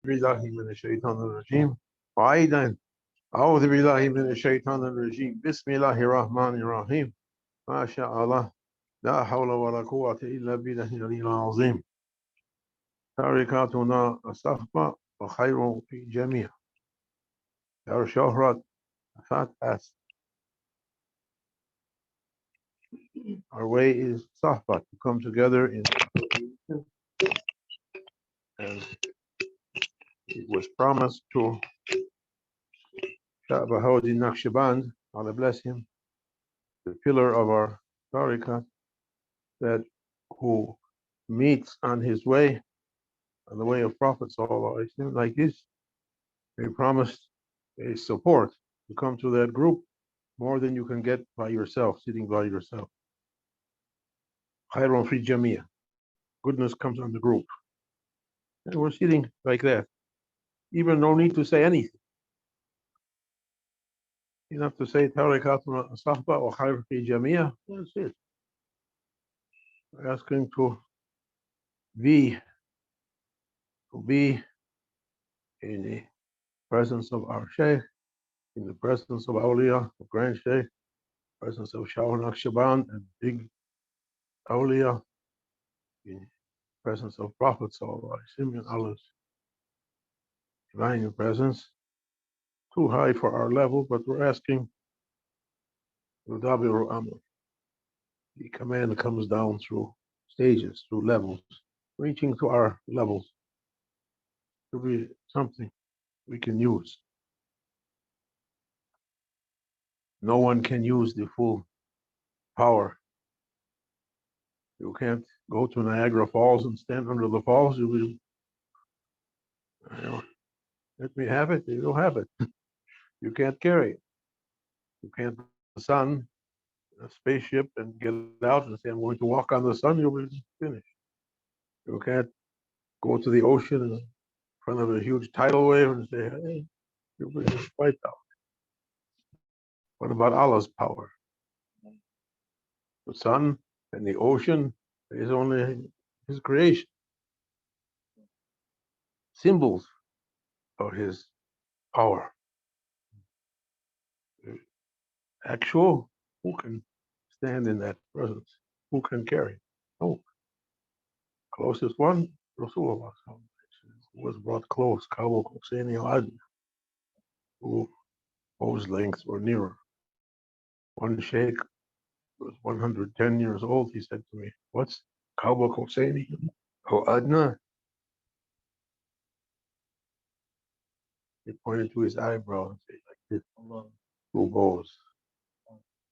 بالله من الشيطان الرجيم وأيضا أعوذ بالله من الشيطان الرجيم بسم الله الرحمن الرحيم ما شاء الله لا حول ولا قوة إلا بالله العلي العظيم تاركاتنا الصحبة وخير في جميع our شهرة fat ass our way is صحبة to come together in and it was promised to Shaykh Abdul Haqq, Allah bless him, the pillar of our tariqah, that who meets on his way, on the way of Prophet sallallahu alaihi wasallam, like this, they promised a support to come to that group more than you can get by yourself, sitting by yourself. Khairun fi jamia. Goodness comes on the group. And we're sitting like that. Even no need to say anything. Enough to say Tarikatuna Sahba or Khairun fi jamia. That's it. We're asking to be in the presence of our Shaykh, in the presence of Awliya, the Grand Shaykh, presence of Shah Naqshband and big Awliya, in the presence of Prophet sallallahu alaihi wasallam and Allah's divine presence. Too high for our level, but we're asking Yudabiru Amr. The command comes down through stages, through levels, reaching to our levels to be something we can use. No one can use the full power. You can't go to Niagara Falls and stand under the falls. You'll be, let me have it. You don't have it. You can't carry it. You can't go to the sun, a spaceship, and get out and say, I'm going to walk on the sun. You'll be finished. You can't go to the ocean in front of a huge tidal wave and say, hey, you'll be wiped out. What about Allah's power? The sun and the ocean is only His creation, symbols of His power. Actual, who can stand in that presence? Who can carry? No. Closest one, Rasulullah, who was brought close, Kabu Hussein al-Adl, whose lengths were nearer. One sheikh was 110 years old. He said to me, what's Kabu Hussein al-Adna? He pointed to his eyebrow and said, like this, who goes?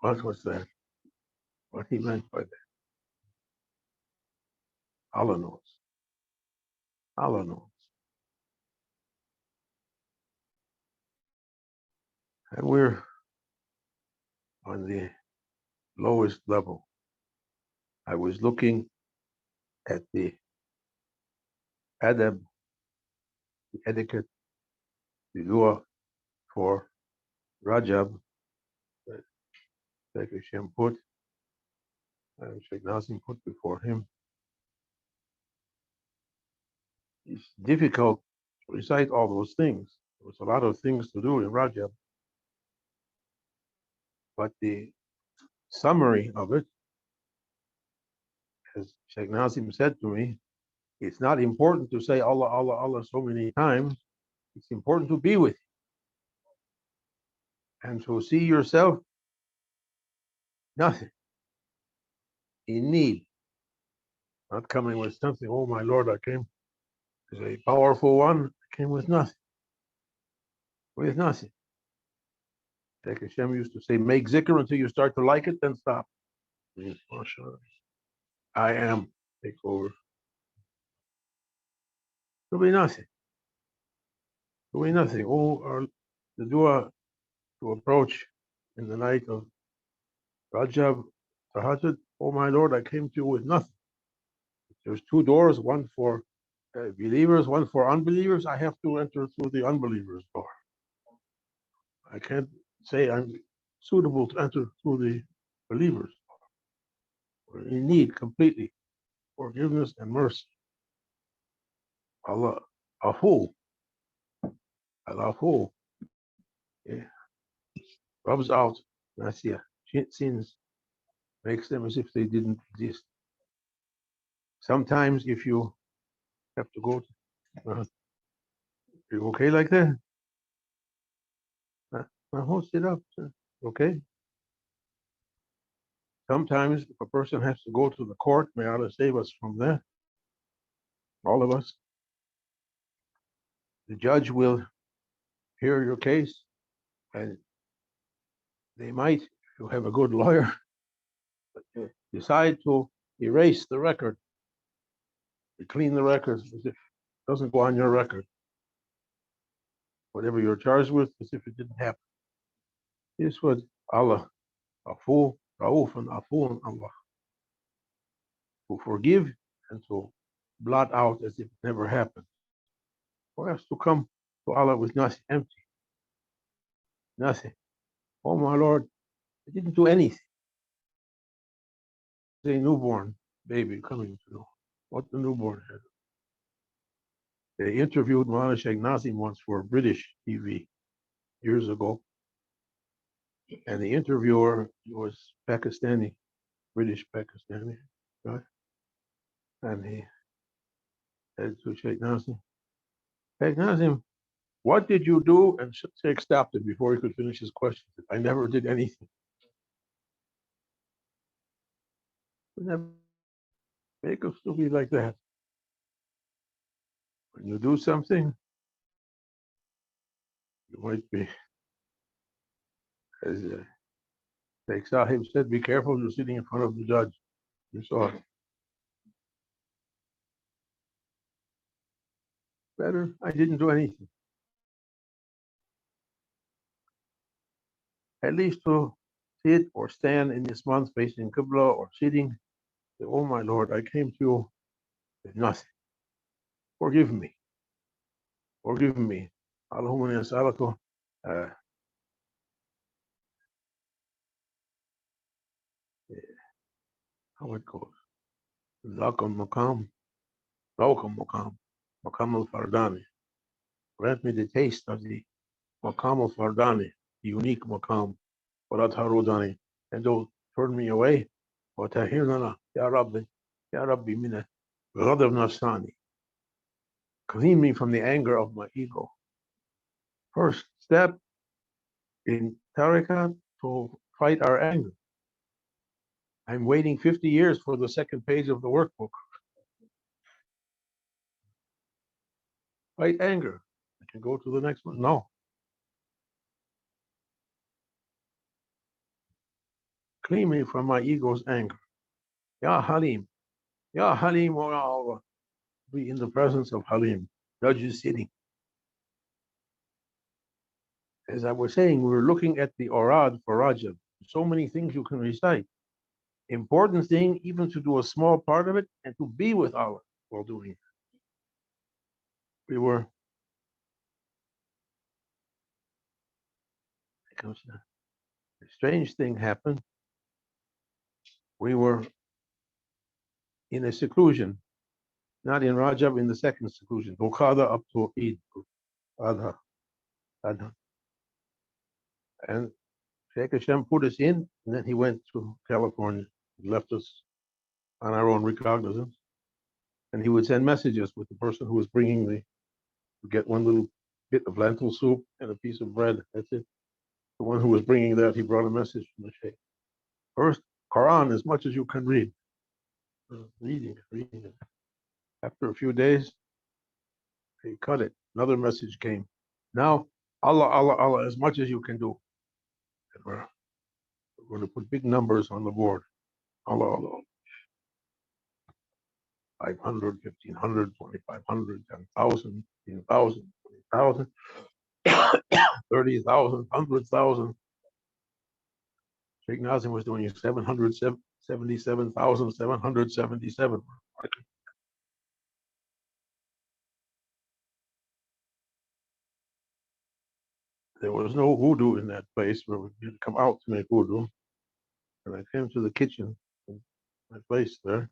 What was that? What he meant by that? Allah knows. Allah knows. And we're on the lowest level. I was looking at the adab, the etiquette, the dua for Rajab that Sheikh Hashem put and Sheikh Nazim put before him. It's difficult to recite all those things. There was a lot of things to do in Rajab. But the summary of it, as Sheikh Nazim said to me, it's not important to say Allah, Allah, Allah so many times. It's important to be with you and to see yourself nothing, in need, not coming with something. Oh my Lord, I came as a powerful one. I came with nothing. With nothing. Sheikh Hashem used to say, make zikr until you start to like it, then stop. I am, take over. There'll be nothing. There'll be nothing. Oh, the dua to approach in the night of Rajab, Tahajjud. Oh my Lord, I came to you with nothing. There's two doors, one for believers, one for unbelievers. I have to enter through the unbelievers' door. I can't say I'm suitable to enter through the believers' door. We're in need completely forgiveness and mercy. Allah, a fool, alafu, yeah, rubs out nasiya, sins, makes them as if they didn't exist. Sometimes if you have to go, you okay like that? Now hold it up, okay? Sometimes if a person has to go to the court, may Allah save us from that, all of us, the judge will hear your case and they might, if you have a good lawyer, decide to erase the record, to clean the record as if it doesn't go on your record. Whatever you're charged with, as if it didn't happen. This was Allah, Afu, Rauf, and Afu, and Allah, to forgive and to blot out as if it never happened. For us to come to Allah with nothing, empty, nothing. Oh my Lord, I didn't do anything. There's a newborn baby coming to what the newborn had. They interviewed Maulana Sheikh Nazim once for British TV years ago. And the interviewer was Pakistani, British Pakistani, right? And he said to Sheikh Nazim, what did you do? And Sheikh stopped him before he could finish his question. I never did anything. Never make us to be like that. When you do something, you might be, as Sheikh Sahib said, be careful, you're sitting in front of the judge. You saw it. Better, I didn't do anything. At least to sit or stand in this month facing Qibla or sitting, say, oh my Lord, I came to you with nothing. Forgive me. Forgive me. Allahumma nas'aluka, how it goes. Lakam maqam, Lakam maqam, maqam al-fardani. Grant me the taste of the maqam al-fardani, the unique maqam, walat harudani, and don't turn me away. Watahirnana, Ya Rabbi mina, ghadab nafsani. Clean me from the anger of my ego. First step in tariqah to fight our anger. I'm waiting 50 years for the second page of the workbook. Fight anger. I can go to the next one. No. Clean me from my ego's anger. Ya Halim. Ya Halim, O Allah. Be in the presence of Halim. Judge is sitting. As I was saying, we were looking at the Orad for Rajab. So many things you can recite. Important thing, even to do a small part of it and to be with Allah while doing it. We were, a strange thing happened. We were in a seclusion, not in Rajab, in the second seclusion, Bukhara up to Eid, Adha. And Sheikh Hashem put us in, and then he went to California, left us on our own recognizance. And he would send messages with the person who was bringing get one little bit of lentil soup and a piece of bread. That's it. The one who was bringing that, he brought a message from the Sheikh. First, Quran as much as you can read. Reading it. After a few days, he cut it. Another message came. Now, Allah, as much as you can do. And we're going to put big numbers on the board. Allah. 500, 1,500, 2,500, 10,000, 15,000, 20,000, 30,000, 100,000. Sheikh Nazim was doing 777,777. There was no voodoo in that place where we didn't come out to make voodoo. And I came to the kitchen, my place there.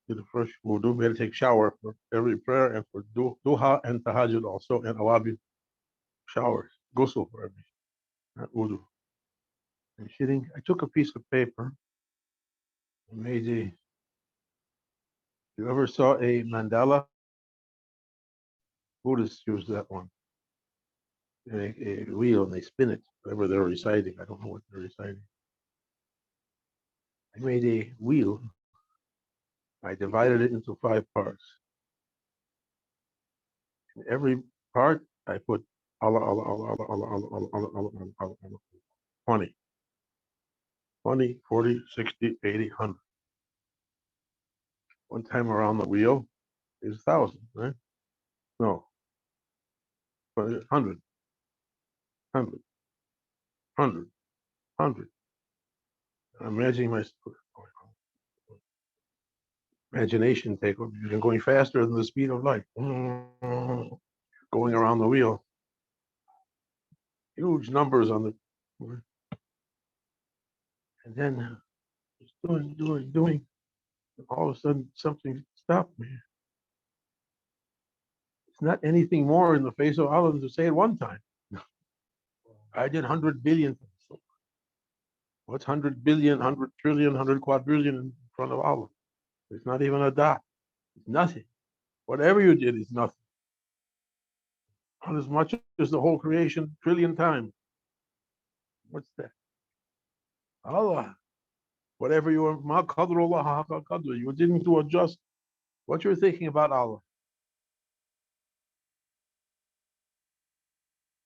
do the first wudu. We had to take shower for every prayer and for duha and tahajjud also, and awabi showers, ghusl for every wudu. I'm sitting. I took a piece of paper and made a. You ever saw a mandala? Buddhists use that one. They make a wheel and they spin it, whatever they're reciting. I don't know what they're reciting. I made a wheel. I divided it into 5 parts. In every part, I put Allah, Allah, Allah, Allah, Allah, Allah, Allah, Allah, Allah, Allah, Allah, 20, 20, 40, 60, 80, 100. One time around the wheel is 1,000, right? No, 100, 100, 100, 100. I'm imagining my imagination take over. You're going faster than the speed of light. Going around the wheel. Huge numbers on the. And then just doing. All of a sudden, something stopped me. It's not anything more in the face of Allah than to say it one time. I did 100 billion. What's 100 billion, 100 trillion, 100 quadrillion in front of Allah? It's not even a dot. It's nothing. Whatever you did is nothing. Not as much as the whole creation trillion times. What's that? Allah. Whatever you were, ma qadrullah haqqa qadri. You didn't do adjust what you're thinking about Allah.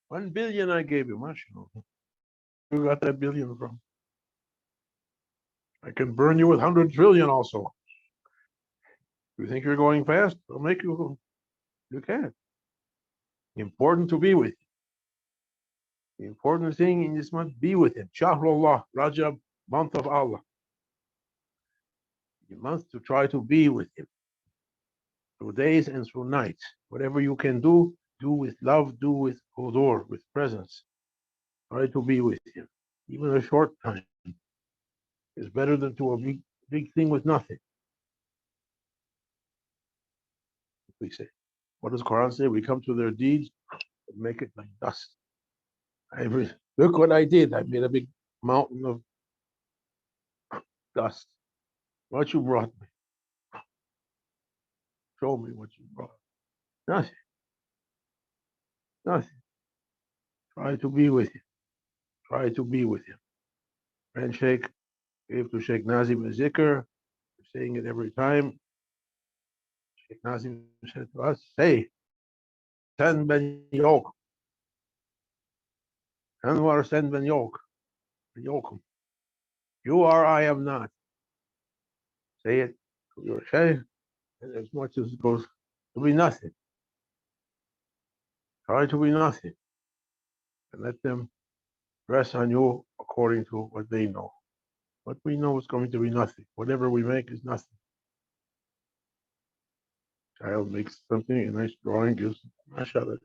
1 billion I gave you, mashallah. You got that billion from? I can burn you with 100 trillion also. You think you're going fast? I'll make you go. You can't. Important to be with you. The important thing in this month, be with him. Shahrullah, Rajab, month of Allah. You must to try to be with him through days and through nights. Whatever you can do with love, do with hudur, with presence. Try to be with him. Even a short time is better than to a big thing with nothing. We say. What does Quran say? We come to their deeds and make it like dust. Look what I did. I made a big mountain of dust. What you brought me. Show me what you brought. Nothing. Nothing. Try to be with him. Try to be with him. And Sheikh gave to Sheikh Nazim a zikr. We're saying it every time. Sheikh Nazim said to us, hey, Sen ben yok. Anwar Sen ben yok. Yokum. You are, I am not. Say it to your Sheikh, and as much as it goes to be nothing. Try to be nothing. And let them dress on you according to what they know. What we know is going to be nothing. Whatever we make is nothing. Child makes something, a nice drawing, gives mashallah.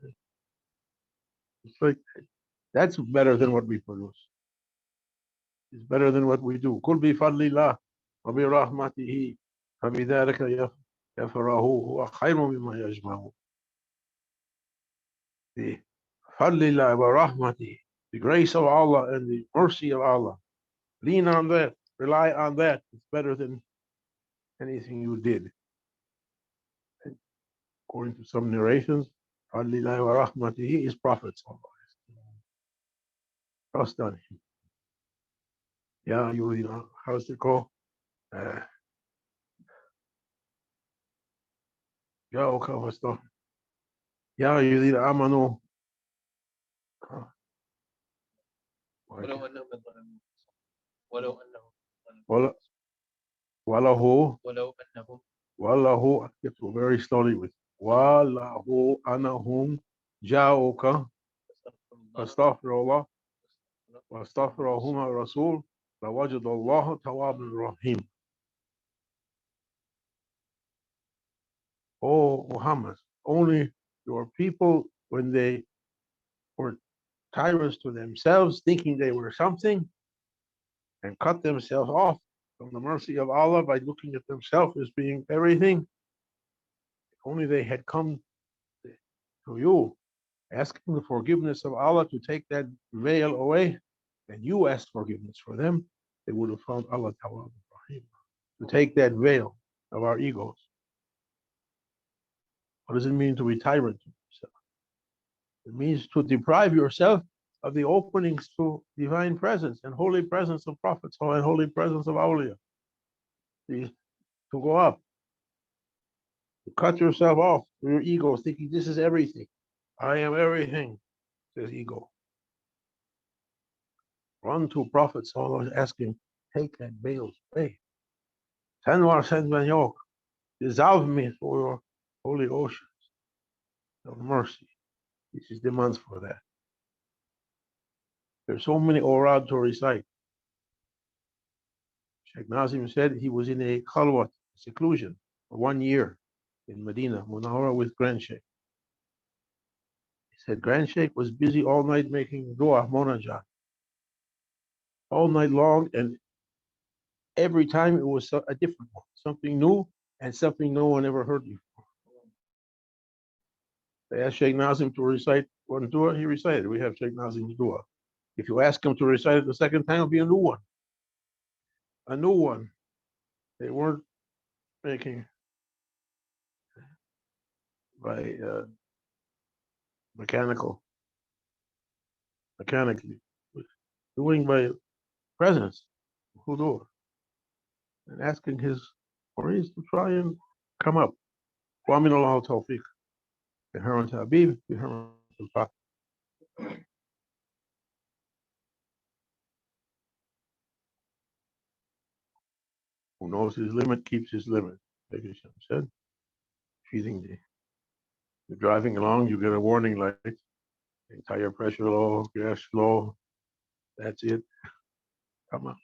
It's like that's better than what we produce. It's better than what we do. Kul bi fadlillah wa bi rahmatihi fa bidhalika yafrahu huwa khayrun mimma yajma'un. The fadlillah wa rahmatihi, the grace of Allah and the mercy of Allah. Lean on that, rely on that. It's better than anything you did. And according to some narrations, fadlillah wa rahmatihi is Prophet. Trust on him. Yeah, you know, how's it go? Yeah, okay, what's stuff? Yeah, you need amano. ولو أنهم ظلموا ولو أنهم Walahu, ولو أنهم walahu, I get to very slowly with walahu anahum ja'uka astaghfirullah wa astaghfiruhuma rasul lawajadallahu tawwabur rahim. Oh Muhammad, only your people when they were tyrants to themselves, thinking they were something, and cut themselves off from the mercy of Allah by looking at themselves as being everything. If only they had come to you, asking the forgiveness of Allah to take that veil away, and you asked forgiveness for them, they would have found Allah Tawwab Rahim to take that veil of our egos. What does it mean to be tyrant to yourself? It means to deprive yourself of the openings to divine presence and holy presence of prophets and holy presence of awliya. To go up, to cut yourself off from your ego, thinking this is everything. I am everything, says ego. Run to prophets, ask him, take that veil away. Tanwar Sendbanyok, dissolve me for your holy oceans of mercy. This is demands for that. There's so many orad to recite. Sheikh Nazim said he was in a khalwat, seclusion, for 1 year in Medina, Munawwara, with Grand Sheikh. He said Grand Sheikh was busy all night making dua, munajat, all night long, and every time it was a different one, something new and something no one ever heard before. They asked Sheikh Nazim to recite one dua, he recited. We have Sheikh Nazim's dua. If you ask him to recite it the second time, it'll be a new one. A new one. They weren't making by mechanically, doing by presence, hudur, and asking his Maurice to try and come up. Wa min Allah tawfiq. Bihurmat Habib, bihurmat al-Fatih. Who knows his limit keeps his limit. Like Hashem said, feeding you're driving along, you get a warning light, tire pressure low, gas low. That's it. Come on.